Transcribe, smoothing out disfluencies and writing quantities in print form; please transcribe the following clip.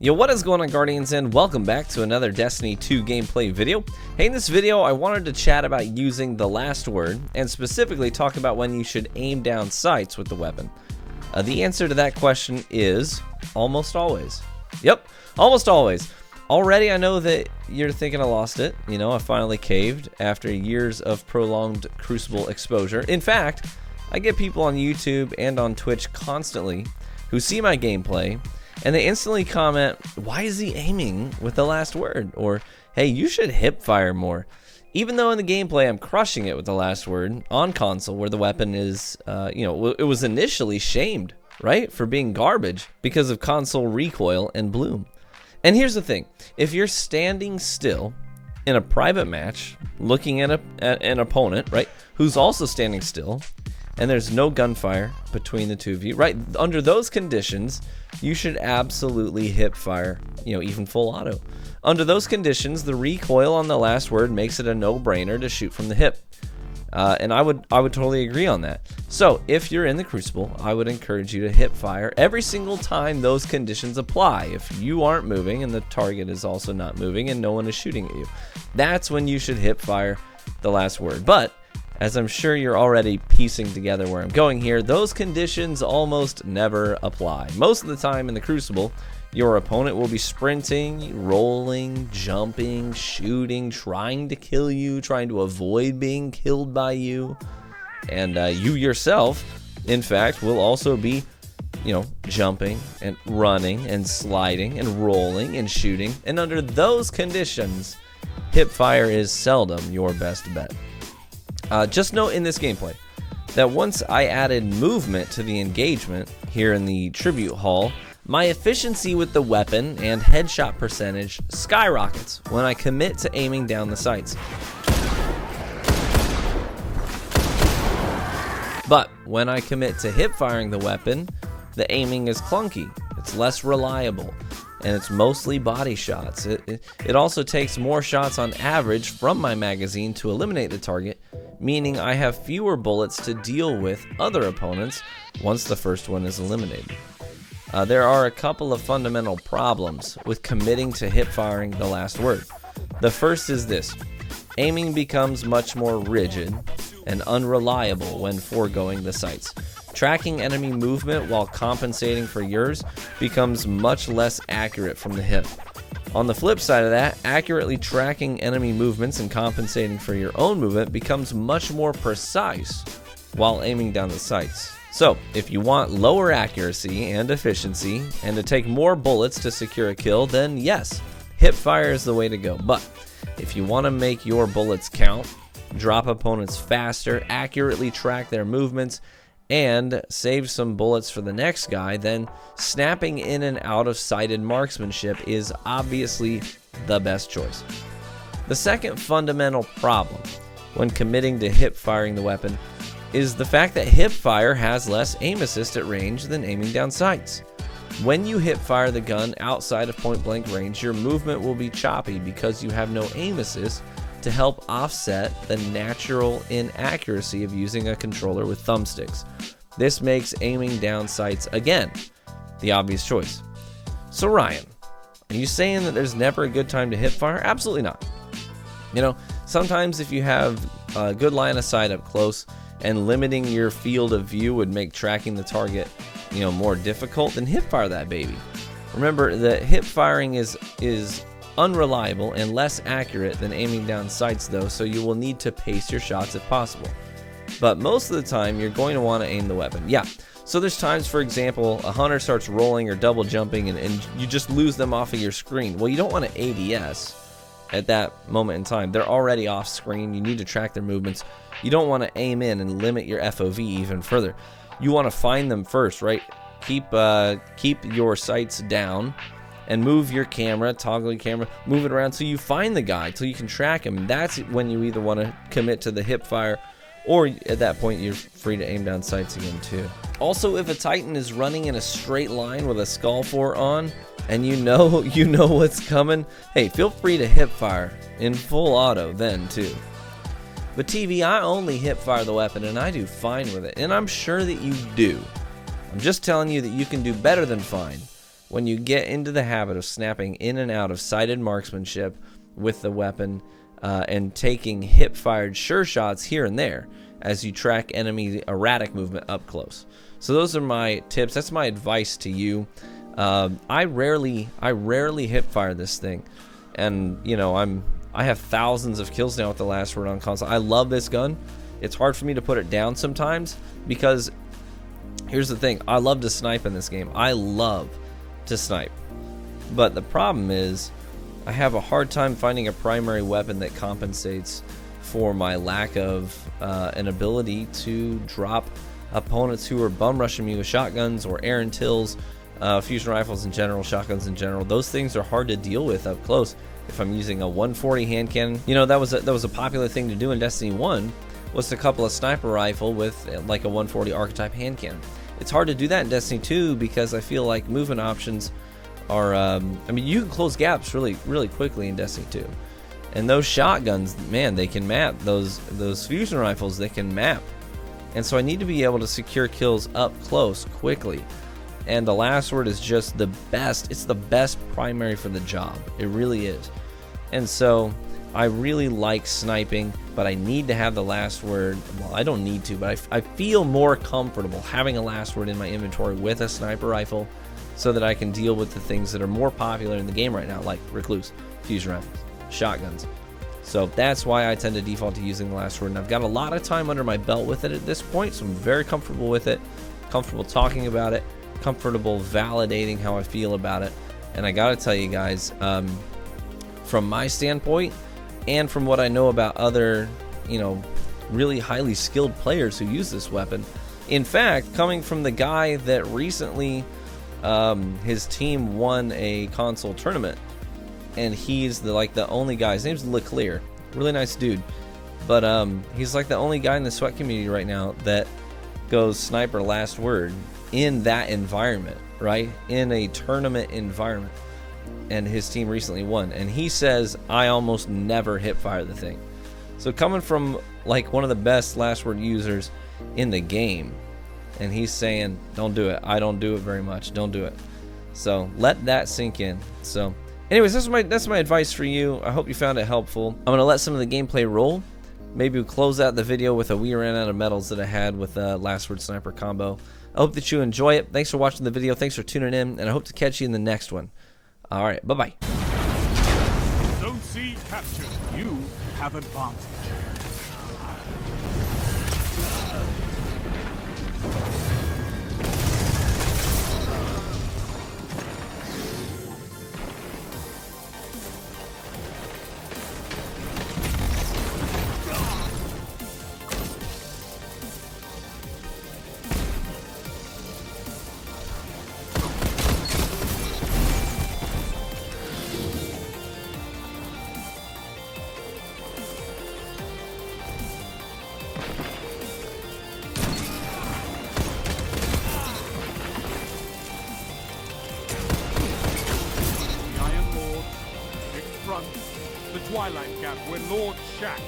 Yo, what is going on, Guardians, and welcome back to another Destiny 2 gameplay video. Hey, in this video I wanted to chat about using the last word, and specifically talk about when you should aim down sights with the weapon. The answer to that question is almost always. Yep, almost always. Already I know that you're thinking I lost it. You know, I finally caved after years of prolonged Crucible exposure. In fact, I get people on YouTube and on Twitch constantly who see my gameplay and they instantly comment, why is he aiming with the last word? Or, hey, you should hip fire more. Even though in the gameplay I'm crushing it with the last word on console, where the weapon is, it was initially shamed, right, for being garbage because of console recoil and bloom. And here's the thing, if you're standing still in a private match, looking at an opponent, right, who's also standing still, and there's no gunfire between the two of you, right, under those conditions, you should absolutely hip fire, even full auto. Under those conditions, the recoil on the last word makes it a no-brainer to shoot from the hip. And I would totally agree on that. So if you're in the Crucible, I would encourage you to hip fire every single time those conditions apply. If you aren't moving and the target is also not moving and no one is shooting at you, that's when you should hip fire the last word. But as I'm sure you're already piecing together where I'm going here, those conditions almost never apply. Most of the time in the Crucible, your opponent will be sprinting, rolling, jumping, shooting, trying to kill you, trying to avoid being killed by you. And you yourself, in fact, will also be, jumping and running and sliding and rolling and shooting. And under those conditions, hip fire is seldom your best bet. Just note in this gameplay that once I added movement to the engagement here in the Tribute Hall, my efficiency with the weapon and headshot percentage skyrockets when I commit to aiming down the sights. But when I commit to hip firing the weapon, the aiming is clunky, it's less reliable, and it's mostly body shots. It also takes more shots on average from my magazine to eliminate the target, meaning I have fewer bullets to deal with other opponents once the first one is eliminated. There are a couple of fundamental problems with committing to hip firing the last word. The first is this: aiming becomes much more rigid and unreliable when foregoing the sights. Tracking enemy movement while compensating for yours becomes much less accurate from the hip. On the flip side of that, accurately tracking enemy movements and compensating for your own movement becomes much more precise while aiming down the sights. So, if you want lower accuracy and efficiency and to take more bullets to secure a kill, then yes, hip fire is the way to go. But if you want to make your bullets count, drop opponents faster, accurately track their movements, and save some bullets for the next guy, then snapping in and out of sighted marksmanship is obviously the best choice. The second fundamental problem when committing to hip firing the weapon is the fact that hip fire has less aim assist at range than aiming down sights. When you hip fire the gun outside of point blank range, your movement will be choppy because you have no aim assist to help offset the natural inaccuracy of using a controller with thumbsticks. This makes aiming down sights, again, the obvious choice. So Ryan, are you saying that there's never a good time to hip fire? Absolutely not. Sometimes if you have a good line of sight up close and limiting your field of view would make tracking the target, more difficult, then hip fire that baby. Remember that hip firing is unreliable and less accurate than aiming down sights though, so you will need to pace your shots if possible. But most of the time you're going to want to aim the weapon. Yeah, so there's times, for example, a hunter starts rolling or double jumping and you just lose them off of your screen. Well, you don't want to ADS at that moment in time. They're already off screen. You need to track their movements. You don't want to aim in and limit your FOV even further. You want to find them first, right? Keep your sights down and move your camera, toggle your camera, move it around till you find the guy, till you can track him. And that's when you either want to commit to the hip fire, or at that point you're free to aim down sights again too. Also, if a Titan is running in a straight line with a Skull 4 on, and you know what's coming, hey, feel free to hip fire in full auto then too. But TV, I only hip fire the weapon and I do fine with it, and I'm sure that you do. I'm just telling you that you can do better than fine when you get into the habit of snapping in and out of sighted marksmanship with the weapon and taking hip-fired sure shots here and there as you track enemy erratic movement up close. So those are my tips. That's my advice to you. I rarely hip-fire this thing, and you know I have thousands of kills now with the last word on console. I love this gun. It's hard for me to put it down sometimes because here's the thing. I love to snipe in this game. I love to snipe. But the problem is I have a hard time finding a primary weapon that compensates for my lack of an ability to drop opponents who are bum rushing me with shotguns or Aaron Tills, fusion rifles in general, shotguns in general. Those things are hard to deal with up close if I'm using a 140 hand cannon. You know, that was a popular thing to do in Destiny 1, was to couple a sniper rifle with like a 140 archetype hand cannon. It's hard to do that in Destiny 2 because I feel like movement options are, I mean, you can close gaps really quickly in Destiny 2. And those shotguns, man, they can map. Those fusion rifles, they can map. And so I need to be able to secure kills up close quickly. And the last word is just the best. It's the best primary for the job. It really is. And so I really like sniping, but I need to have the last word. Well, I don't need to, but I feel more comfortable having a last word in my inventory with a sniper rifle so that I can deal with the things that are more popular in the game right now, like Recluse, fusion rifles, shotguns. So that's why I tend to default to using the last word. And I've got a lot of time under my belt with it at this point, so I'm very comfortable with it, comfortable talking about it, comfortable validating how I feel about it. And I gotta tell you guys, from my standpoint, and from what I know about other, you know, really highly skilled players who use this weapon. In fact, coming from the guy that recently his team won a console tournament, and he's the only guy. His name's Leclerc, really nice dude, but he's like the only guy in the sweat community right now that goes sniper last word in that environment, right? In a tournament environment. And his team recently won, and he says I almost never hip fire the thing. So coming from like one of the best last word users in the game, and he's saying don't do it. I don't do it very much. Don't do it. So let that sink in. So anyways, that's my advice for you. I hope you found it helpful. I'm gonna let some of the gameplay roll. Maybe we'll close out the video with a we ran out of medals that I had with a last word sniper combo. I hope that you enjoy it. Thanks for watching the video. Thanks for tuning in, and I hope to catch you in the next one. All right, bye-bye. Zone C captured. You have advantage. The Twilight Gap, where Lord Shack